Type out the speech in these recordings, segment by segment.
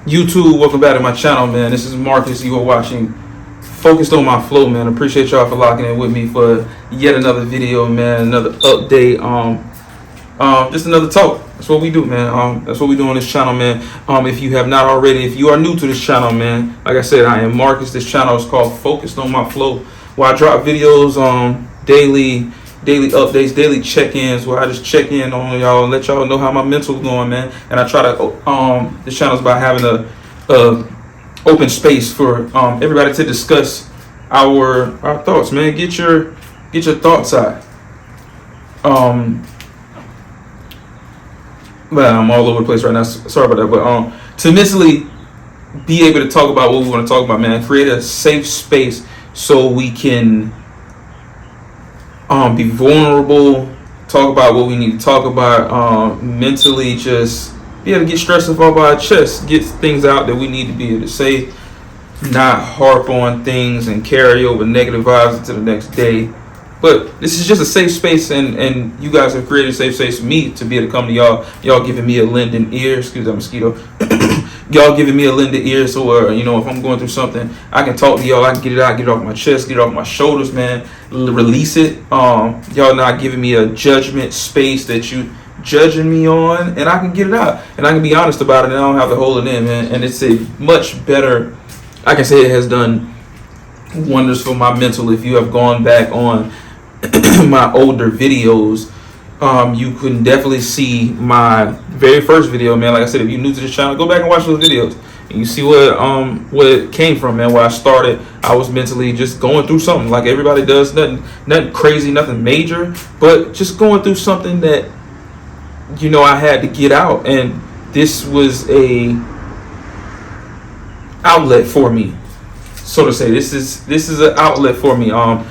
YouTube, welcome back to my channel, man. This is Marcus. You are watching Focused on My Flow, man. Appreciate y'all for locking in with me for yet another video, man. Another update. Just another talk. That's what we do, man. That's what we do on this channel, man. If you have not already, if you are new to this channel, man, like I said, I am Marcus. This channel is called Focused on My Flow, where I drop videos daily updates, daily check-ins, where I just check in on y'all and let y'all know how my mental's going, man. And I try to this channel's about having a open space for everybody to discuss our thoughts, man. Get your thoughts out. But I'm all over the place right now. Sorry about that. But to mentally be able to talk about what we want to talk about, man. Create a safe space so we can be vulnerable, talk about what we need to talk about, mentally just be able to get stress off our chest, get things out that we need to be able to say, not harp on things and carry over negative vibes into the next day. But this is just a safe space, and you guys have created a safe space for me to be able to come to y'all. Y'all giving me a lending ear. Excuse that mosquito. Y'all giving me a lending ear, so if I'm going through something, I can talk to y'all. I can get it out, get it off my chest, get it off my shoulders, man. Release it. Y'all not giving me a judgment space that you judging me on, and I can get it out, and I can be honest about it, and I don't have to hold it in, man. And it's a much better. I can say it has done wonders for my mental. If you have gone back on my older videos, you can definitely see my very first video, man. Like I said, if you're new to this channel, go back and watch those videos, and you see what it came from, man. Where I started, I was mentally just going through something like everybody does. Nothing crazy, nothing major, but just going through something that I had to get out, and this was a outlet for me, so to say. This is an outlet for me. I've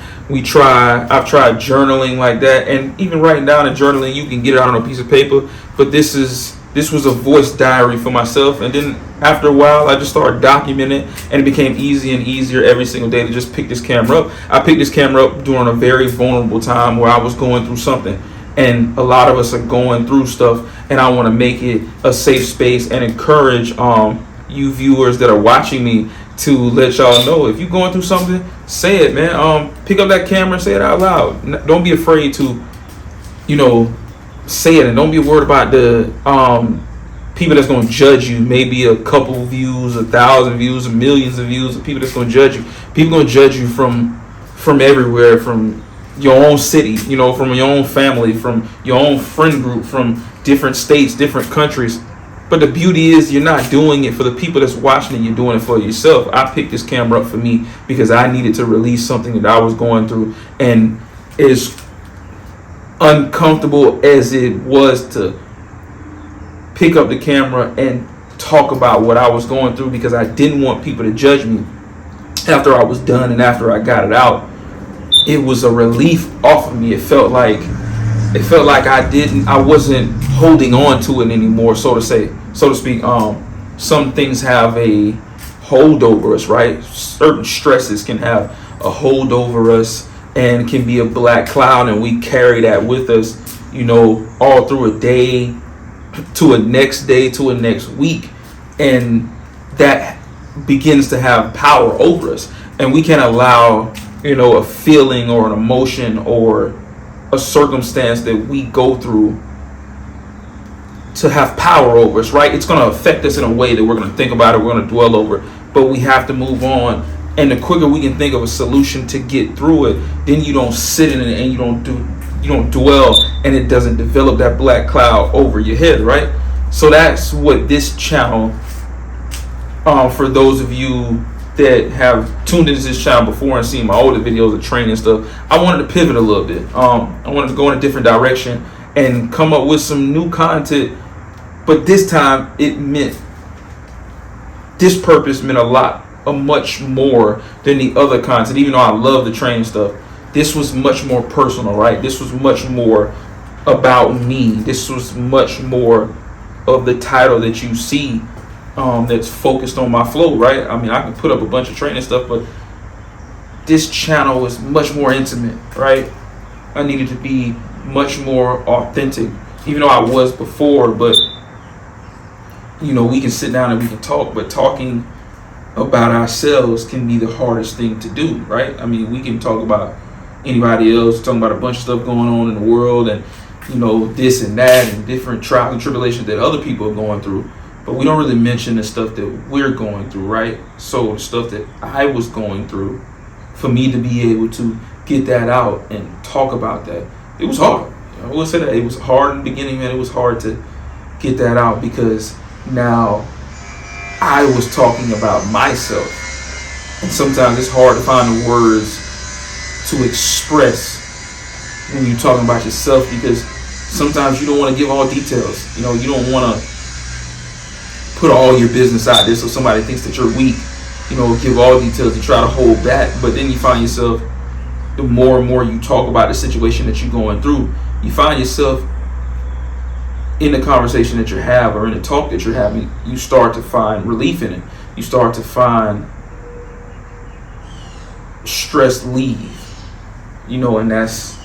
tried journaling like that, and even writing down and journaling, you can get it out on a piece of paper, but this was a voice diary for myself. And then after a while, I just started documenting it, and it became easier and easier every single day to just pick this camera up. I picked this camera up during a very vulnerable time where I was going through something, and a lot of us are going through stuff, and I want to make it a safe space and encourage you viewers that are watching me to let y'all know, if you're going through something, say it, man. Pick up that camera and say it out loud. Don't be afraid to, say it, and don't be worried about the people that's going to judge you. Maybe a couple views, 1,000 views, millions of views of people that's going to judge you. People going to judge you from everywhere, from your own city, from your own family, from your own friend group, from different states, different countries. But the beauty is, you're not doing it for the people that's watching it. You're doing it for yourself. I picked this camera up for me because I needed to release something that I was going through. And as uncomfortable as it was to pick up the camera and talk about what I was going through, because I didn't want people to judge me after I was done and after I got it out, it was a relief off of me. It felt like I wasn't holding on to it anymore, so to speak. Some things have a hold over us, right? Certain stresses can have a hold over us and can be a black cloud, and we carry that with us, all through a day, to a next day, to a next week, and that begins to have power over us, and we can't allow, a feeling or an emotion or a circumstance that we go through to have power over us, right? It's going to affect us in a way that we're going to think about it, we're going to dwell over it, but we have to move on. And the quicker we can think of a solution to get through it, then you don't sit in it and you don't dwell, and it doesn't develop that black cloud over your head, right? So that's what this channel, for those of you that have tuned into this channel before and seen my older videos of training stuff, I wanted to pivot a little bit. I wanted to go in a different direction and come up with some new content, but this time this purpose meant much more than the other content. Even though I love the training stuff, this was much more personal, right? This was much more about me. This was much more of the title that you see, that's focused on my flow, right? I mean, I can put up a bunch of training stuff, but this channel is much more intimate, right? I needed to be much more authentic, even though I was before, but we can sit down and we can talk, but talking about ourselves can be the hardest thing to do, right? I mean, we can talk about anybody else, talking about a bunch of stuff going on in the world and, this and that and different trials and tribulations that other people are going through. But we don't really mention the stuff that we're going through, right? So the stuff that I was going through, for me to be able to get that out and talk about that, it was hard. I will say that it was hard in the beginning, man. It was hard to get that out because now I was talking about myself. And sometimes it's hard to find the words to express when you're talking about yourself, because sometimes you don't want to give all details. You don't want to put all your business out there so somebody thinks that you're weak. Give all details and try to hold back. But then you find yourself, the more and more you talk about the situation that you're going through, you find yourself in the conversation that you have or in the talk that you're having, you start to find relief in it. You start to find stress leave. And that's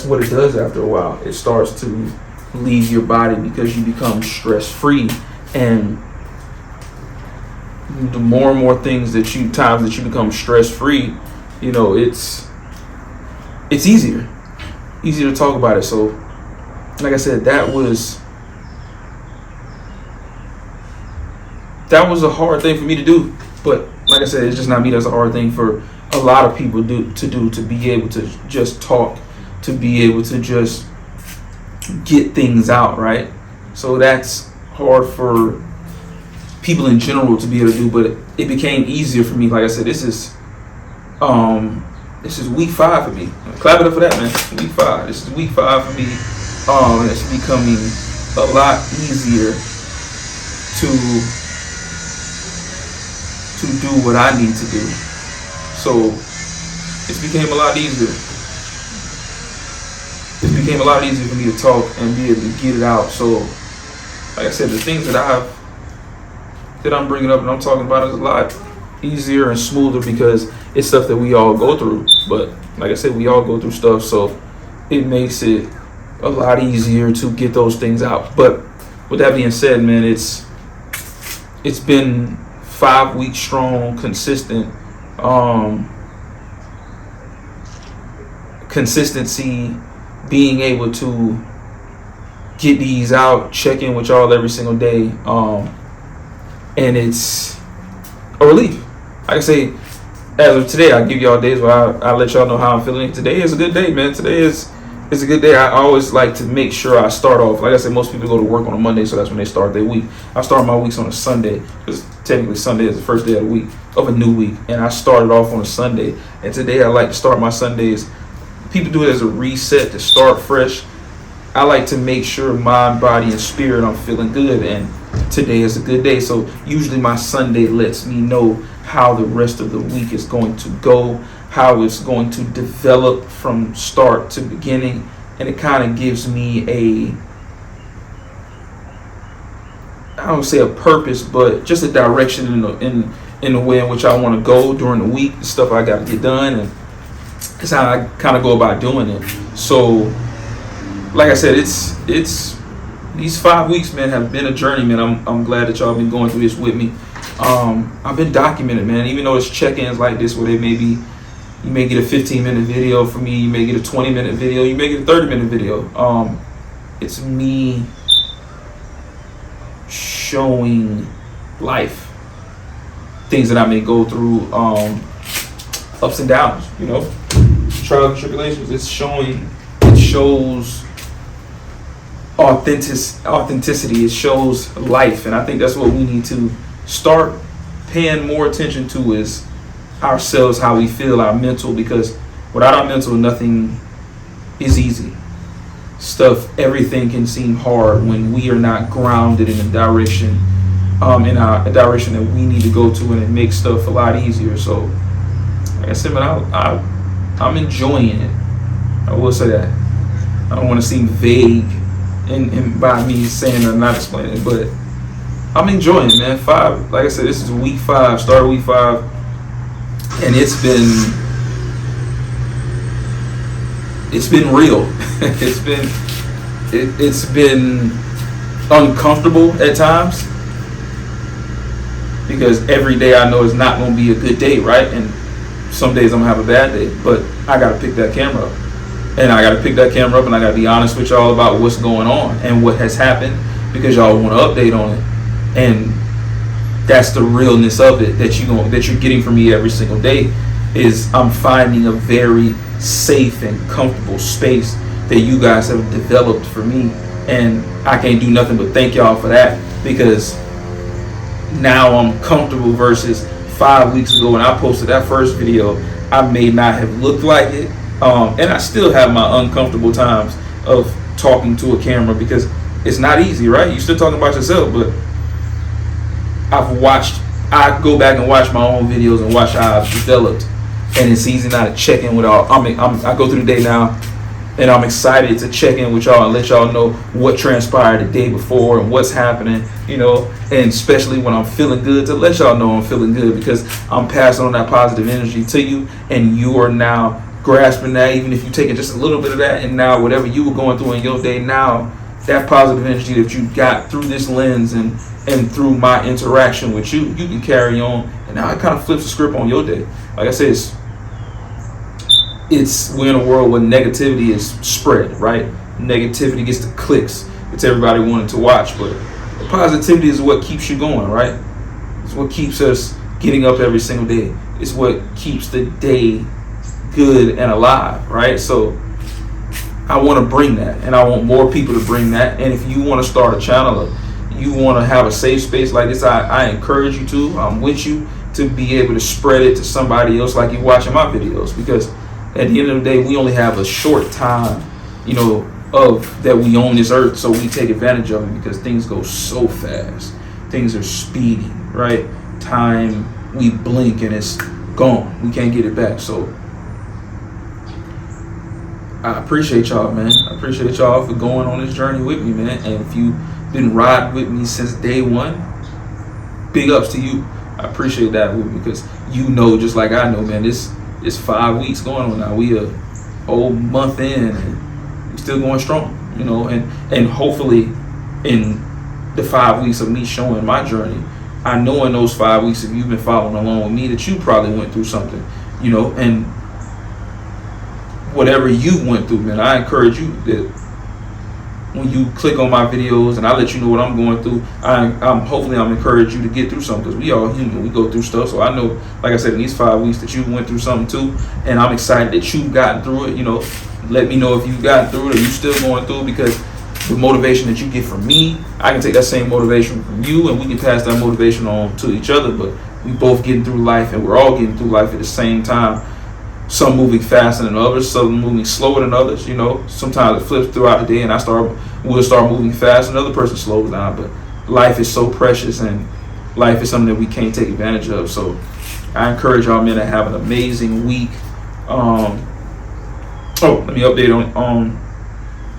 what it does after a while. It starts to leave your body because you become stress free. And the more and more times that you become stress free, it's easier to talk about it. So like I said, that was a hard thing for me to do. But like I said, it's just not me. That's a hard thing for a lot of people to be able to just talk, to be able to just get things out, right? So that's hard for people in general to be able to do, but it became easier for me. Like I said, this is week 5 for me. Clap it up for that, man. Week 5. This is week 5 for me. It's becoming a lot easier to do what I need to do. So it became a lot easier. It became a lot easier for me to talk and be able to get it out. So, like I said, the things that I'm bringing up and I'm talking about is a lot easier and smoother because it's stuff that we all go through. But like I said, we all go through stuff, so it makes it a lot easier to get those things out. But with that being said, man, it's been 5 weeks strong, consistent. Consistency, being able to get these out, check in with y'all every single day, and it's a relief. Like I say, as of today, I give y'all days where I let y'all know how I'm feeling. Today is a good day, man. Today is a good day. I always like to make sure I start off. Like I said, most people go to work on a Monday, so that's when they start their week. I start my weeks on a Sunday because technically Sunday is the first day of the week, of a new week, and I started off on a Sunday. And today I like to start my Sundays. People do it as a reset to start fresh. I like to make sure mind, body, and spirit I'm feeling good, and today is a good day. So usually my Sunday lets me know how the rest of the week is going to go, how it's going to develop from start to beginning, and it kind of gives me I don't say a purpose, but just a direction in the way in which I want to go during the week, the stuff I got to get done, and that's how I kind of go about doing it. So like I said, it's these 5 weeks, man, have been a journey, man. I'm glad that y'all been going through this with me. I've been documented, man. Even though it's check-ins like this where you may get a 15-minute video from me, you may get a 20-minute video, you may get a 30-minute video. It's me showing life, things that I may go through, ups and downs, trials and tribulations. It shows authenticity. It shows life, and I think that's what we need to start paying more attention to, is ourselves, how we feel, our mental, because without our mental, nothing is easy. Everything can seem hard when we are not grounded in a direction, a direction that we need to go to, and it makes stuff a lot easier. So like I said, man, I'm enjoying it. I will say that. I don't want to seem vague and by me saying I'm not explaining it, but I'm enjoying it, man. 5, like I said, this is week 5, start week 5, and it's been real. It's been uncomfortable at times, because every day I know is not going to be a good day, right? And some days I'm going to have a bad day, but I got to pick that camera up. And I got to pick that camera up, and I got to be honest with y'all about what's going on and what has happened, because y'all want to update on it. And that's the realness of it that you're getting from me every single day. Is I'm finding a very safe and comfortable space that you guys have developed for me, and I can't do nothing but thank y'all for that, because now I'm comfortable versus 5 weeks ago when I posted that first video. I may not have looked like it, and I still have my uncomfortable times of talking to a camera, because it's not easy, right? You're still talking about yourself, but I go back and watch my own videos and watch how I've developed, and it's easy now to check in with all. I go through the day now, and I'm excited to check in with y'all and let y'all know what transpired the day before and what's happening, and especially when I'm feeling good, to let y'all know I'm feeling good, because I'm passing on that positive energy to you, and you are now grasping that, even if you take just a little bit of that, and now whatever you were going through in your day, now that positive energy that you got through this lens and through my interaction with you, you can carry on, and now it kind of flips the script on your day. Like I said, we're in a world where negativity is spread, right? Negativity gets the clicks. It's everybody wanting to watch, but the positivity is what keeps you going, right? It's what keeps us getting up every single day. It's what keeps the day good and alive, right? So I want to bring that, and I want more people to bring that. And if you want to start a channel, or you want to have a safe space like this, I encourage you to. I'm with you to be able to spread it to somebody else, like you watching my videos, because at the end of the day, we only have a short time, of that we own this earth, so we take advantage of it, because things go so fast. Things are speeding, right? Time, we blink and it's gone. We can't get it back. So I appreciate y'all, man. I appreciate y'all for going on this journey with me, man. And if you've been riding with me since day one, big ups to you. I appreciate that with me, because just like I know, man, it's 5 weeks going on now. We a whole month in, and we still going strong, and hopefully in the 5 weeks of me showing my journey, I know in those 5 weeks, if you've been following along with me, that you probably went through something, and whatever you went through, man, I encourage you that when you click on my videos and I let you know what I'm going through, hopefully I'm encouraging you to get through something, because we all human, we go through stuff. So I know, like I said, in these 5 weeks that you went through something too, and I'm excited that you've gotten through it. Let me know if you've gotten through it or you still going through it, because the motivation that you get from me, I can take that same motivation from you, and we can pass that motivation on to each other. But we both getting through life, and we're all getting through life at the same time. Some moving faster than others, some moving slower than others. Sometimes it flips throughout the day, and we'll start moving fast, and another person slows down. But life is so precious, and life is something that we can't take advantage of. So I encourage y'all, men, to have an amazing week. Let me update on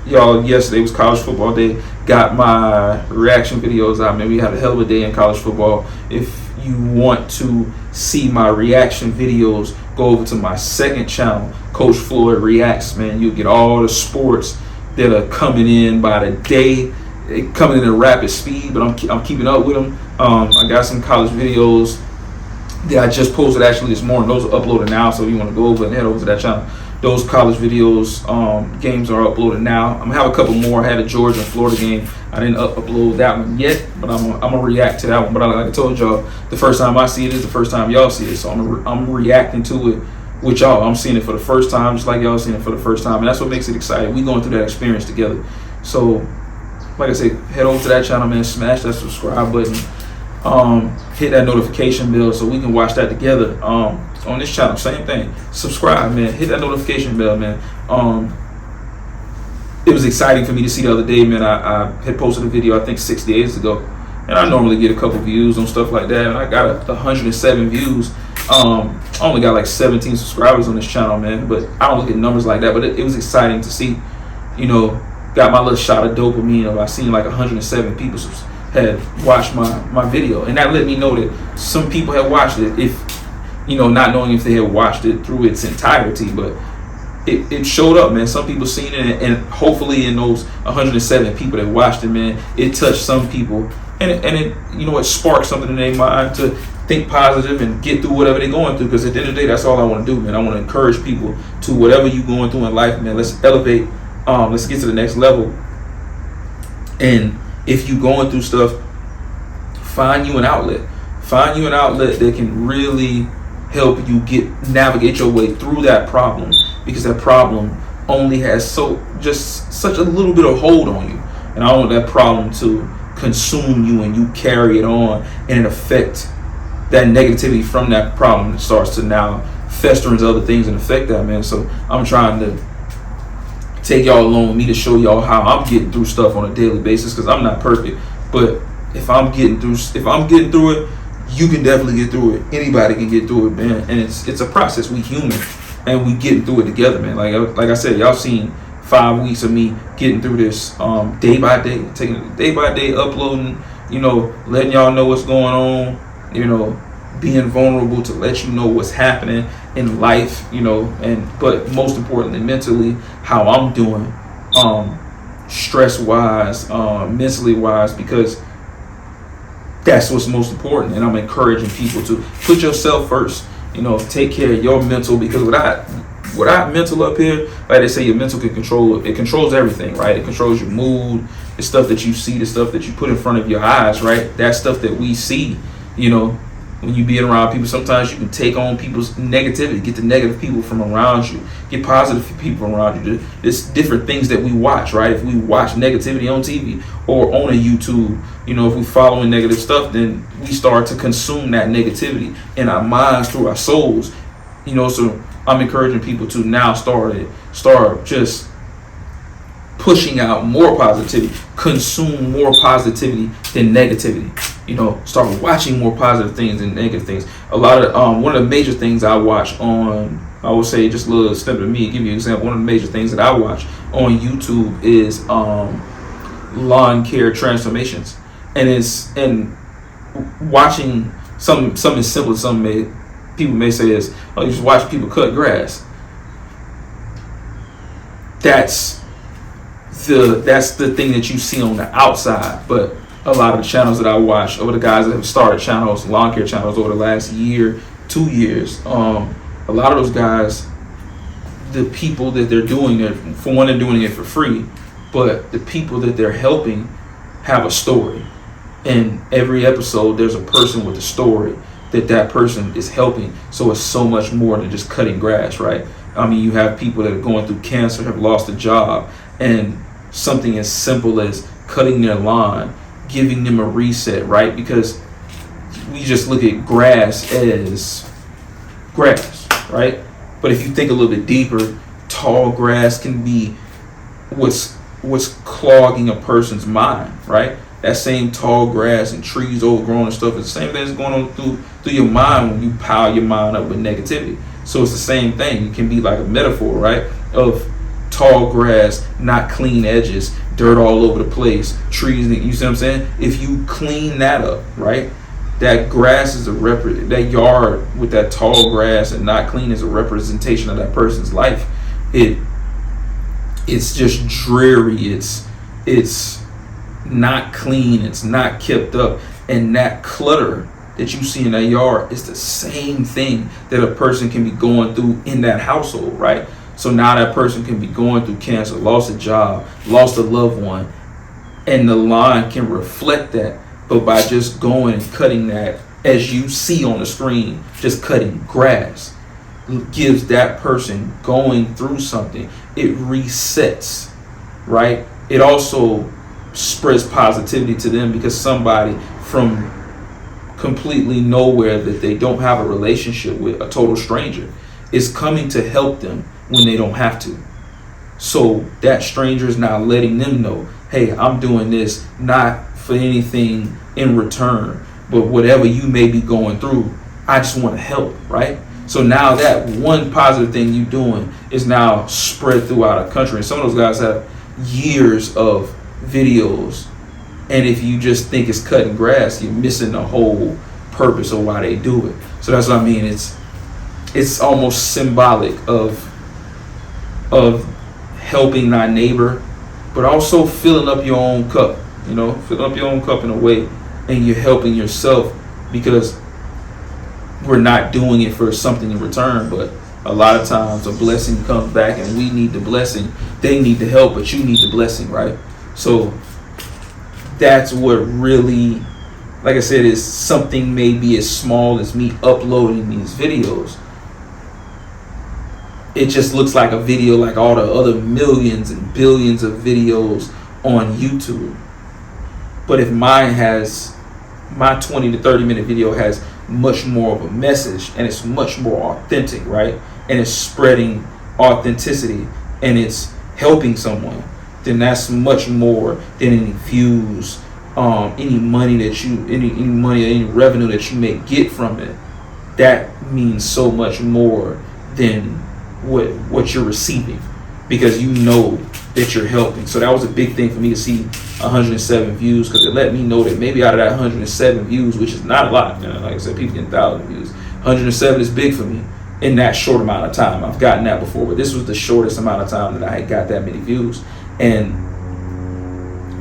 y'all. Yesterday was college football day. Got my reaction videos out, man. We had a hell of a day in college football. If you want to see my reaction videos, go over to my second channel, Coach Floyd Reacts, man. You'll get all the sports that are coming in by the day. They coming in at rapid speed, but I'm keeping up with them. I got some college videos that I just posted actually this morning. Those are uploaded now, so if you want to go over and head over to that channel. Those college videos, games are uploaded now. I'm gonna have a couple more. I had a Georgia and Florida game. I didn't upload that one yet, but I'm gonna react to that one. But like I told y'all, the first time I see it is the first time y'all see it. So I'm reacting to it with y'all. I'm seeing it for the first time, just like y'all seeing it for the first time, and that's what makes it exciting. We going through that experience together. So, like I said, head over to that channel, man. Smash that subscribe button. Hit that notification bell so we can watch that together. On this channel, same thing. Subscribe, man. Hit that notification bell, man. It was exciting for me to see the other day, man. I had posted a video, I think 6 days ago, and I normally get a couple views on stuff like that, and I got 107 views. I only got like 17 subscribers on this channel, man, but I don't look at numbers like that. But it was exciting to see, got my little shot of dopamine. I seen like 107 people had watched my video, and that let me know that some people had watched it, if not knowing if they had watched it through its entirety. But it showed up, man. Some people seen it, and hopefully in those 107 people that watched it, man, it touched some people, and it it sparked something in their mind to think positive and get through whatever they're going through. Because at the end of the day, that's all I want to do, man. I want to encourage people to whatever you're going through in life, man. Let's elevate. Let's get to the next level. And if you're going through stuff, find you an outlet. Find you an outlet that can really help you navigate your way through that problem, because that problem only has such a little bit of hold on you, and I don't want that problem to consume you and you carry it on and it affect that negativity from that problem that starts to now fester into other things and affect that, man. So I'm trying to take y'all along with me to show y'all how I'm getting through stuff on a daily basis, because I'm not perfect, but if I'm getting through it, you can definitely get through it. Anybody can get through it, man. And it's a process. We human, and we getting through it together, man. Like I said, y'all seen 5 weeks of me getting through this day by day, taking it day by day, uploading, letting y'all know what's going on, being vulnerable to let you know what's happening in life, but most importantly, mentally, how I'm doing, stress wise, mentally wise, because that's what's most important. And I'm encouraging people to put yourself first, take care of your mental, because without mental up here, like they say, your mental controls everything, right? It controls your mood, the stuff that you see, the stuff that you put in front of your eyes, right? That stuff that we see, when you be around people, sometimes you can take on people's negativity, get the negative people from around you, get positive people around you. There's different things that we watch, right? If we watch negativity on TV or on a YouTube, if we following negative stuff, then we start to consume that negativity in our minds, through our souls, so I'm encouraging people to now start just pushing out more positivity, consume more positivity than negativity. Start watching more positive things than negative things. A lot of one of the major things I watch on, I would say, just a little step of me, give you an example. One of the major things that I watch on YouTube is lawn care transformations, and watching something as simple as people may say is, you just watch people cut grass. That's the thing that you see on the outside. But a lot of the channels that I watch, or the guys that have started channels, lawn care channels, over the last year, 2 years, a lot of those guys, the people that they're doing it for, one, they're doing it for free, but the people that they're helping have a story. And every episode, there's a person with a story that person is helping. So it's so much more than just cutting grass, right? I mean, you have people that are going through cancer, have lost a job, and something as simple as cutting their lawn, giving them a reset, right? Because we just look at grass as grass, right? But if you think a little bit deeper, tall grass can be what's clogging a person's mind, right? That same tall grass and trees overgrown and stuff is the same thing that's going on through your mind when you pile your mind up with negativity. So it's the same thing. It can be like a metaphor, right? Of tall grass, not clean edges, dirt all over the place, trees, you see what I'm saying? If you clean that up, right? That grass is that yard with that tall grass and not clean is a representation of that person's life. It's just dreary. It's not clean. It's not kept up. And that clutter that you see in that yard is the same thing that a person can be going through in that household, right? So now that person can be going through cancer, lost a job, lost a loved one, and the line can reflect that. But by just going and cutting that, as you see on the screen, just cutting grass, gives that person going through something, it resets, right? It also spreads positivity to them, because somebody from completely nowhere that they don't have a relationship with, a total stranger, is coming to help them when they don't have to. So that stranger is now letting them know, hey, I'm doing this not for anything in return, but whatever you may be going through, I just want to help, right? So now that one positive thing you're doing is now spread throughout the country. And some of those guys have years of videos, and if you just think it's cutting grass, you're missing the whole purpose of why they do it. So that's what I mean. It's almost symbolic of of helping thy neighbor, but also filling up your own cup, filling up your own cup in a way, and you're helping yourself, because we're not doing it for something in return, but a lot of times a blessing comes back and we need the blessing. They need the help, but you need the blessing, right? So that's what really, like I said, is something maybe as small as me uploading these videos. It just looks like a video like all the other millions and billions of videos on YouTube. But if mine has, my 20 to 30 minute video has much more of a message, and it's much more authentic, right? And it's spreading authenticity, and it's helping someone, then that's much more than any views, any money that any revenue that you may get from it. That means so much more than what you're receiving, because you know that you're helping. So that was a big thing for me to see 107 views, because it let me know that maybe out of that 107 views, which is not a lot, like I said, people get 1,000 views, 107 is big for me in that short amount of time. I've gotten that before, but this was the shortest amount of time that I had got that many views. And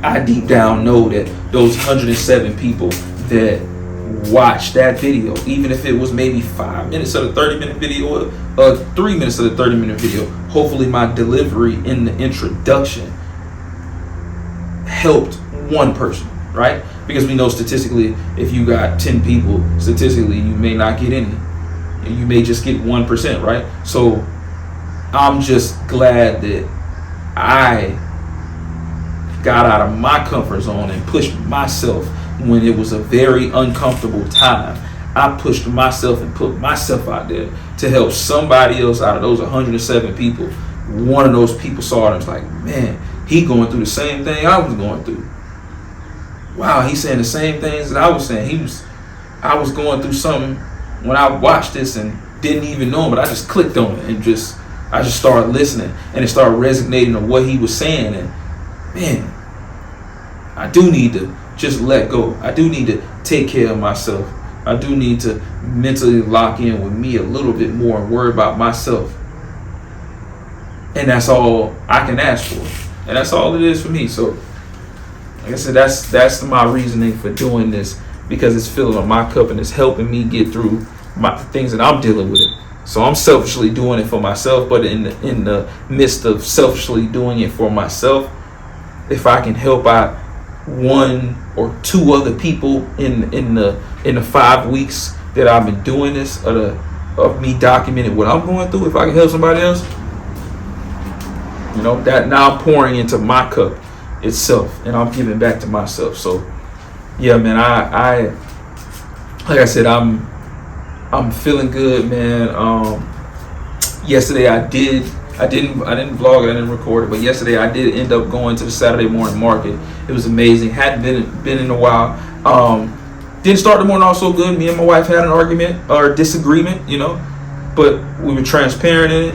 I deep down know that those 107 people that watch that video, even if it was maybe 5 minutes of the 30-minute video or 3 minutes of the 30-minute video, hopefully my delivery in the introduction helped one person, right? Because we know statistically, if you got 10 people, statistically you may not get any, and you may just get 1%, right? So I'm just glad that I got out of my comfort zone and pushed myself when it was a very uncomfortable time. I pushed myself and put myself out there to help somebody else. Out of those 107 people, one of those people saw it and was like, man, he going through the same thing I was going through. Wow, he's saying the same things that I was saying. I was going through something when I watched this and didn't even know him, but I just clicked on it and I just started listening, and it started resonating on what he was saying. And man, I do need to just let go. I do need to take care of myself. I do need to mentally lock in with me a little bit more and worry about myself. And that's all I can ask for. And that's all it is for me. So, like I said, that's my reasoning for doing this, because it's filling up my cup and it's helping me get through the things that I'm dealing with. So I'm selfishly doing it for myself, but in the midst of selfishly doing it for myself, if I can help out 1 or 2 other people in the 5 weeks that I've been doing this, of me documenting what I'm going through, if I can help somebody else, that now I'm pouring into my cup itself, and I'm giving back to myself. So yeah, man, I like I said, I'm feeling good, man. Yesterday I didn't vlog it, I didn't record it, but yesterday I did end up going to the Saturday morning market. It was amazing. Hadn't been in a while. Didn't start the morning off so good. Me and my wife had an argument or disagreement, but we were transparent in it.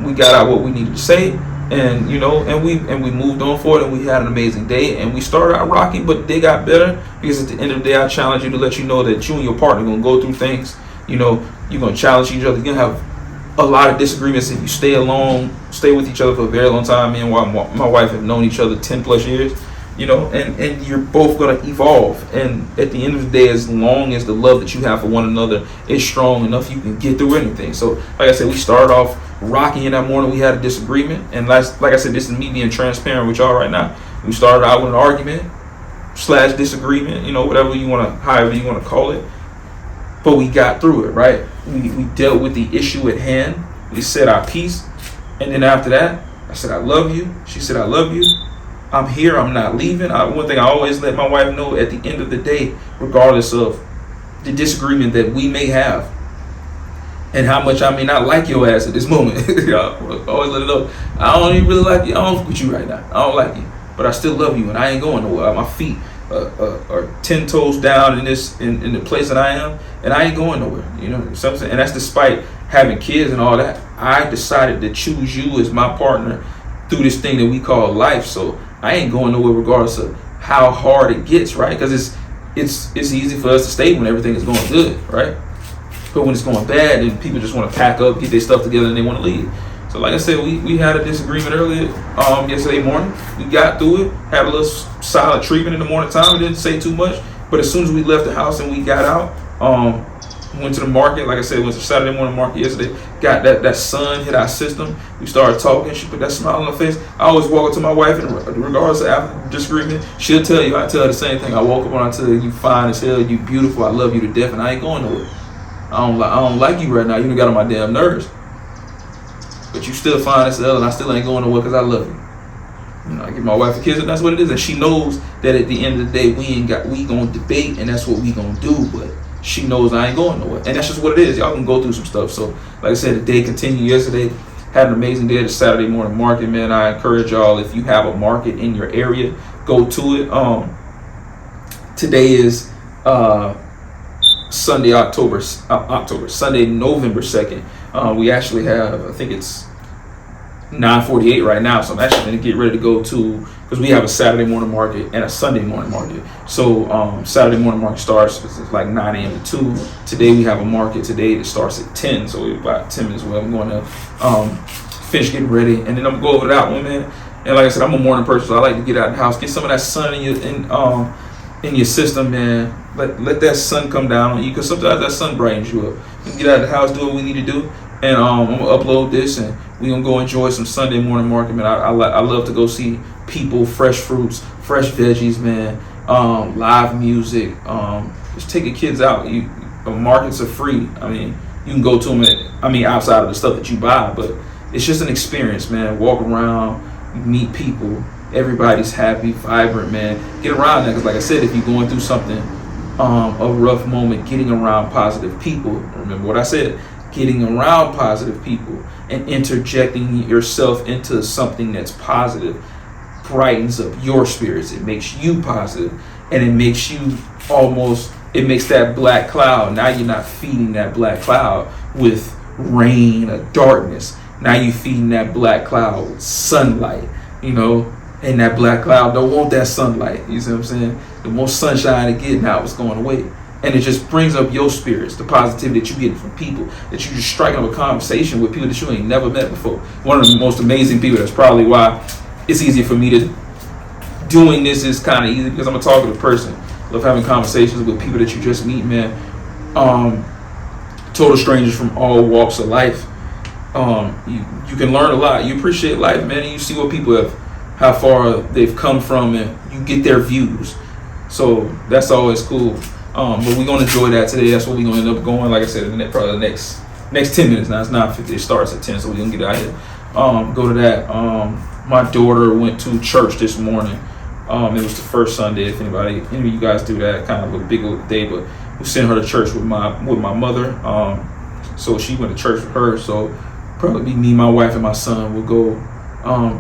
We got out what we needed to say, and we moved on forward, and we had an amazing day. And we started out rocky, but they got better, because at the end of the day, I challenge you to let you know that you and your partner are gonna go through things. You're gonna challenge each other. You're gonna have a lot of disagreements if you stay with each other for a very long time. Me and my wife have known each other 10 plus years, and you're both going to evolve. And at the end of the day, as long as the love that you have for one another is strong enough, you can get through anything. So like I said, we started off rocky in that morning. We had a disagreement, and like I said, this is me being transparent with y'all right now. We started out with an argument / disagreement, however you want to call it. But we got through it, right? We dealt with the issue at hand. We said our piece. And then after that, I said, I love you. She said, I love you. I'm here. I'm not leaving. One thing I always let my wife know, at the end of the day, regardless of the disagreement that we may have and how much I may not like your ass at this moment, I always let her know, I don't even really like you. I don't fuck with you right now. I don't like you. But I still love you, and I ain't going nowhere. My feet are 10 toes down in the place that I am, and I ain't going nowhere. Something, and that's despite having kids and all that. I decided to choose you as my partner through this thing that we call life. So I ain't going nowhere regardless of how hard it gets, right? Because it's easy for us to stay when everything is going good, right? But when it's going bad, then people just want to pack up, get their stuff together, and they want to leave. So like I said, we had a disagreement earlier yesterday morning. We got through it, had a little solid treatment in the morning time. We didn't say too much, but as soon as we left the house and we got out, went to the market. Like I said, went to Saturday morning market yesterday. Got that sun hit our system. We started talking. She put that smile on her face. I always walk up to my wife, and regardless of after disagreement, she'll tell you. I tell her the same thing. I woke up and I tell her, you fine as hell, you beautiful, I love you to death, and I ain't going nowhere. I don't like you right now. You done got on my damn nerves. But you still fine as hell, and I still ain't going nowhere because I love you. You know, I give my wife a kiss, and that's what it is. And she knows that at the end of the day, we gonna debate, and that's what we gonna do. But she knows I ain't going nowhere, and that's just what it is. Y'all can go through some stuff. So, like I said, the day continued yesterday. Had an amazing day at the Saturday morning market, man. I encourage y'all, if you have a market in your area, go to it. Today is Sunday, November 2nd. We actually have, I think it's 9:48 right now, so I'm actually going to get ready to go to, because we have a Saturday morning market and a Sunday morning market. So Saturday morning market starts it's like 9 a.m. to 2. Today we have a market today that starts at 10, so we're about 10 minutes away. I'm going to finish getting ready, and then I'm going to go over that one, man. And like I said, I'm a morning person, so I like to get out of the house, get some of that sun in your system, man. Let that sun come down on you, because sometimes that sun brightens you up. You can get out of the house, do what we need to do, and I'm gonna upload this, and we're gonna go enjoy some Sunday morning market, man. I love to go see people, fresh fruits, fresh veggies, man. Live music. Just take your kids out. Markets are free. I mean, you can go to them outside of the stuff that you buy, but it's just an experience, man. Walk around, meet people. Everybody's happy, vibrant, man. Get around that, because like I said, if you're going through something, a rough moment, getting around positive people. Remember what I said. Getting around positive people and interjecting yourself into something that's positive brightens up your spirits. It makes you positive, and it makes that black cloud. Now you're not feeding that black cloud with rain or darkness. Now you're feeding that black cloud with sunlight, and that black cloud don't want that sunlight. You see what I'm saying? The more sunshine it get, now it's going away. And it just brings up your spirits, the positivity that you get from people, that you just strike up a conversation with people that you ain't never met before. One of the most amazing people. That's probably why it's easy for me to doing this is kind of easy, because I'm a talkative person. Love having conversations with people that you just meet, man. Total strangers from all walks of life. You can learn a lot. You appreciate life, man, and you see what people how far they've come from, and you get their views. So that's always cool. But we're gonna enjoy that today. That's what we're gonna end up going. Like I said, probably the next 10 minutes. Now it's 9:50. It starts at 10, so we're gonna get out here. Go to that. My daughter went to church this morning. It was the first Sunday. If any of you guys do that, kind of a big old day. But we sent her to church with my mother. So she went to church with her. So probably be me, my wife, and my son will go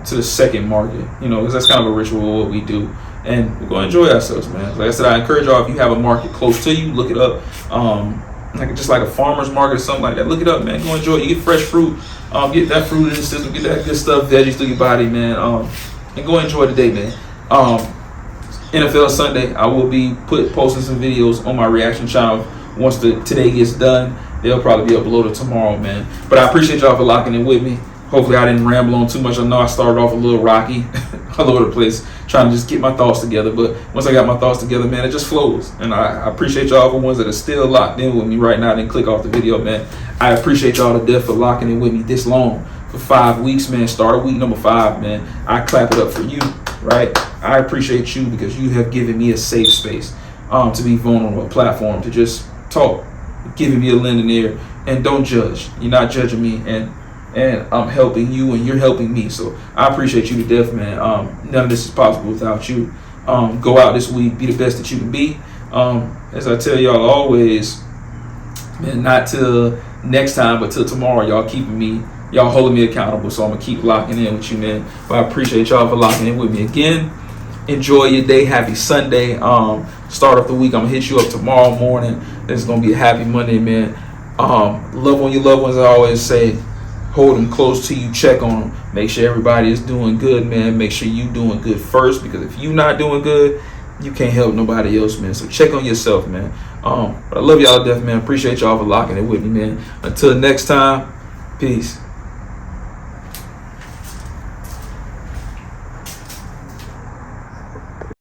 to the second market. Because that's kind of a ritual of what we do. And we're going to enjoy ourselves, man. Like I said, I encourage y'all, if you have a market close to you, look it up. Just like a farmer's market or something like that. Look it up, man. Go enjoy it. You get fresh fruit. Get that fruit in the system. Get that good stuff, veggies through your body, man. And go enjoy the day, man. NFL Sunday, I will be posting some videos on my reaction channel. Once today gets done, they'll probably be uploaded tomorrow, man. But I appreciate y'all for locking in with me. Hopefully I didn't ramble on too much. I know I started off a little rocky, all over the place, trying to just get my thoughts together. But once I got my thoughts together, man, it just flows. And I appreciate y'all for ones that are still locked in with me right now. Didn't click off the video, man. I appreciate y'all to death for locking in with me this long, for 5 weeks, man. Start week number 5, man. I clap it up for you, right? I appreciate you, because you have given me a safe space to be vulnerable, a platform to just talk, giving me a lending ear, and don't judge. You're not judging me, and I'm helping you, and you're helping me. So I appreciate you to death, man. None of this is possible without you. Go out this week, be the best that you can be. As I tell y'all always, man, not till next time, but till tomorrow, y'all holding me accountable. So I'm going to keep locking in with you, man. But I appreciate y'all for locking in with me again. Enjoy your day. Happy Sunday. Start off the week. I'm going to hit you up tomorrow morning. It's going to be a happy Monday, man. Love on your loved ones, I always say. Hold them close to you, check on them. Make sure everybody is doing good, man. Make sure you doing good first, because if you not doing good, you can't help nobody else, man. So check on yourself, man. But I love y'all to death, man. Appreciate y'all for locking it with me, man. Until next time, peace.